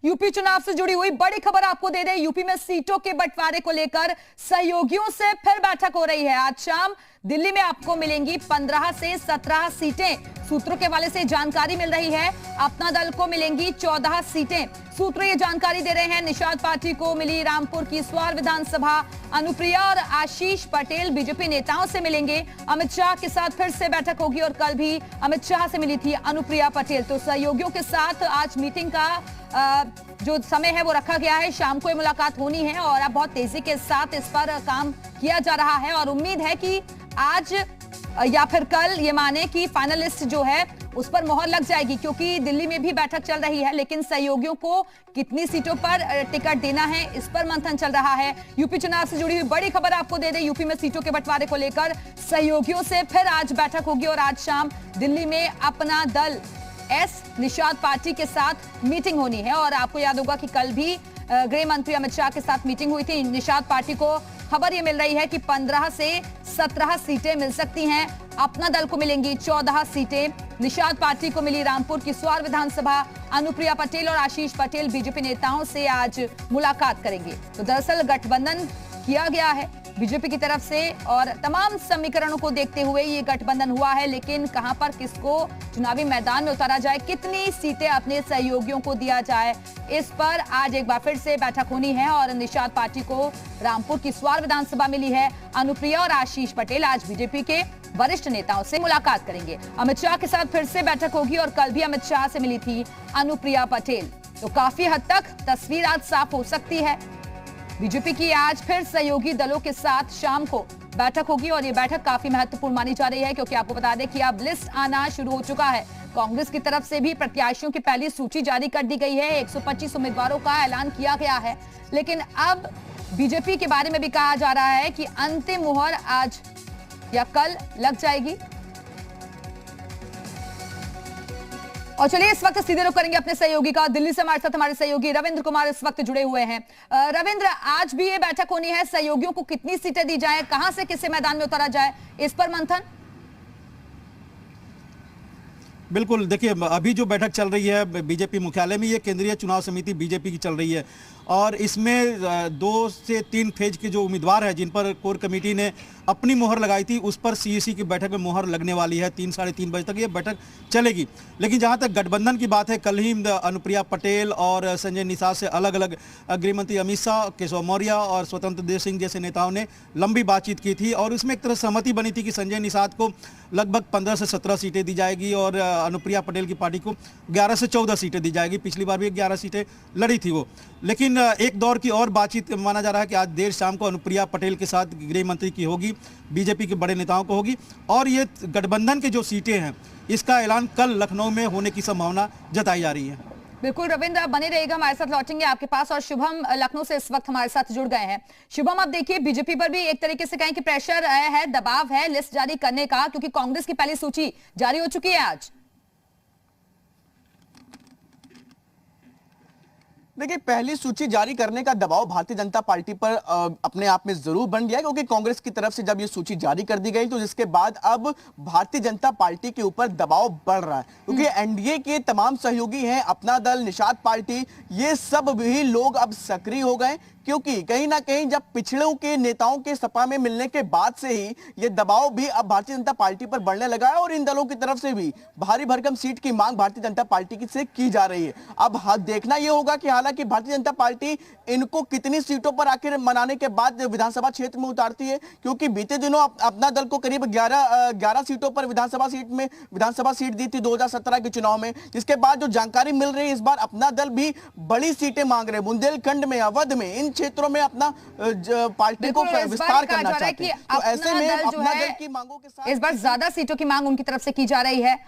UP चुनाव से जुड़ी हुई बड़ी खबर आपको दे दें। यूपी में सीटों के बंटवारे को लेकर सहयोगियों से फिर बैठक हो रही है। आज शाम दिल्ली में आपको मिलेंगी 15 से 17 सीटें। सूत्रों के हवाले से जानकारी मिल रही है। अपना दल को मिलेंगी 14 सीटें। सूत्र ये जानकारी दे रहे हैं। निषाद पार्टी को मिली रामपुर की स्वार विधानसभा। अनुप्रिया और आशीष पटेल बीजेपी नेताओं से मिलेंगे। अमित शाह के साथ फिर से बैठक होगी और कल भी अमित शाह से मिली थी अनुप्रिया पटेल। तो सहयोगियों के साथ आज मीटिंग का जो समय है वो रखा गया है। शाम को ये मुलाकात होनी है और अब बहुत तेजी के साथ इस पर काम किया जा रहा है और उम्मीद है कि आज या फिर कल ये माने कि फाइनल लिस्ट जो है उस पर मोहर लग जाएगी, क्योंकि दिल्ली में भी बैठक चल रही है। लेकिन सहयोगियों को कितनी सीटों पर टिकट देना है इस पर मंथन चल रहा है। यूपी चुनाव से जुड़ी हुई बड़ी खबर आपको दे दें। यूपी में सीटों के बंटवारे को लेकर सहयोगियों से फिर आज बैठक होगी और आज शाम दिल्ली में अपना दल निषाद पार्टी के साथ मीटिंग होनी है। और आपको याद होगा कि कल भी गृह मंत्री अमित शाह के साथ मीटिंग हुई थी। निषाद पार्टी को खबर ये मिल रही है कि 15 से 17 सीटें मिल सकती हैं। अपना दल को मिलेंगी 14 सीटें। निषाद पार्टी को मिली रामपुर की स्वार विधानसभा। अनुप्रिया पटेल और आशीष पटेल बीजेपी नेताओं से आज मुलाकात करेंगे। तो दरअसल गठबंधन किया गया है बीजेपी की तरफ से और तमाम समीकरणों को देखते हुए ये गठबंधन हुआ है। लेकिन कहां पर किसको चुनावी मैदान में उतारा जाए, कितनी सीटें अपने सहयोगियों को दिया जाए, इस पर आज एक बार फिर से बैठक होनी है। और निषाद पार्टी को रामपुर की स्वार विधानसभा मिली है। अनुप्रिया और आशीष पटेल आज बीजेपी के वरिष्ठ नेताओं से मुलाकात करेंगे। अमित शाह के साथ फिर से बैठक होगी और कल भी अमित शाह से मिली थी अनुप्रिया पटेल। तो काफी हद तक तस्वीर आज साफ हो सकती है। बीजेपी की आज फिर सहयोगी दलों के साथ शाम को बैठक होगी और ये बैठक काफी महत्वपूर्ण मानी जा रही है, क्योंकि आपको बता दें कि अब लिस्ट आना शुरू हो चुका है। कांग्रेस की तरफ से भी प्रत्याशियों की पहली सूची जारी कर दी गई है। 125 उम्मीदवारों का ऐलान किया गया है। लेकिन अब बीजेपी के बारे में भी कहा जा रहा है कि अंतिम मुहर आज या कल लग जाएगी। और चलिए इस वक्त सीधे रुख करेंगे अपने सहयोगी का। दिल्ली से हमारे साथ हमारे सहयोगी रविंद्र कुमार इस वक्त जुड़े हुए हैं। रविंद्र, आज भी ये बैठक होनी है। सहयोगियों को कितनी सीटें दी जाए, कहां से किसे मैदान में उतारा जाए, इस पर मंथन। बिल्कुल, देखिए अभी जो बैठक चल रही है बीजेपी मुख्यालय में, ये केंद्रीय चुनाव समिति बीजेपी की चल रही है और इसमें 2 से 3 फेज के जो उम्मीदवार हैं जिन पर कोर कमेटी ने अपनी मोहर लगाई थी, उस पर सीईसी की बैठक में मोहर लगने वाली है। 3 साढ़े 3 बजे तक ये बैठक चलेगी। लेकिन जहां तक गठबंधन की बात है, कल ही अनुप्रिया पटेल और संजय निषाद से अलग अलग गृहमंत्री अमित शाह, केशव मौर्य और स्वतंत्र देव सिंह जैसे नेताओं ने लंबी बातचीत की थी और उसमें एक तरह सहमति बनी थी कि संजय निषाद को लगभग 15 से 17 सीटें दी जाएगी और अनुप्रिया पटेल की पार्टी को 11 से 14 सीटें दी जाएगी। पिछली बार भी 11 सीटें लड़ी थी वो। लेकिन एक दौर की और बातचीत माना जा रहा है कि आज देर शाम को अनुप्रिया पटेल के साथ गृह मंत्री की होगी, बीजेपी के बड़े नेताओं को होगी और ये गठबंधन के जो सीटें हैं इसका ऐलान कल लखनऊ में होने की संभावना जताई जा रही है। बिल्कुल रविंद्र, आप बने रहिएगा, हमारे साथ लौटेंगे आपके पास। और शुभम लखनऊ से इस वक्त हमारे साथ जुड़ गए हैं। शुभम, आप देखिए बीजेपी पर भी एक तरीके से कहें कि प्रेशर है, दबाव है लिस्ट जारी करने का, क्योंकि कांग्रेस की पहली सूची जारी हो चुकी है आज। देखिए, पहली सूची जारी करने का दबाव भारतीय जनता पार्टी पर अपने आप में जरूर बन गया, क्योंकि कांग्रेस की तरफ से जब ये सूची जारी कर दी गई तो जिसके बाद अब भारतीय जनता पार्टी के ऊपर दबाव बढ़ रहा है, क्योंकि एनडीए के तमाम सहयोगी हैं, अपना दल, निषाद पार्टी, ये सब भी लोग अब सक्रिय हो गए, क्योंकि कहीं ना कहीं जब पिछड़ों के नेताओं के सपा में मिलने के बाद से ही ये दबाव भी अब भारतीय जनता पार्टी पर बढ़ने लगा है और इन दलों की तरफ से भी भारी भरकम सीट की मांग भारतीय जनता पार्टी से की जा रही है। अब देखना यह होगा कि हालांकि भारतीय जनता पार्टी इनको कितनी सीटों पर आखिर मनाने के बाद विधानसभा क्षेत्र में उतारती है, क्योंकि बीते दिनों अपना दल को करीब 11 सीटों पर विधानसभा सीट दी थी 2017 के चुनाव में, जिसके बाद जो जानकारी मिल रही है इस बार अपना दल भी बड़ी सीटें मांग रहे हैं। बुंदेलखंड में, अवध में, इन क्षेत्रों में अपना पार्टी को विस्तार करना चाहते हैं। तो ऐसे में अपना दल की मांगों के साथ इस बार ज्यादा सीटों की मांग उनकी तरफ से की जा रही है।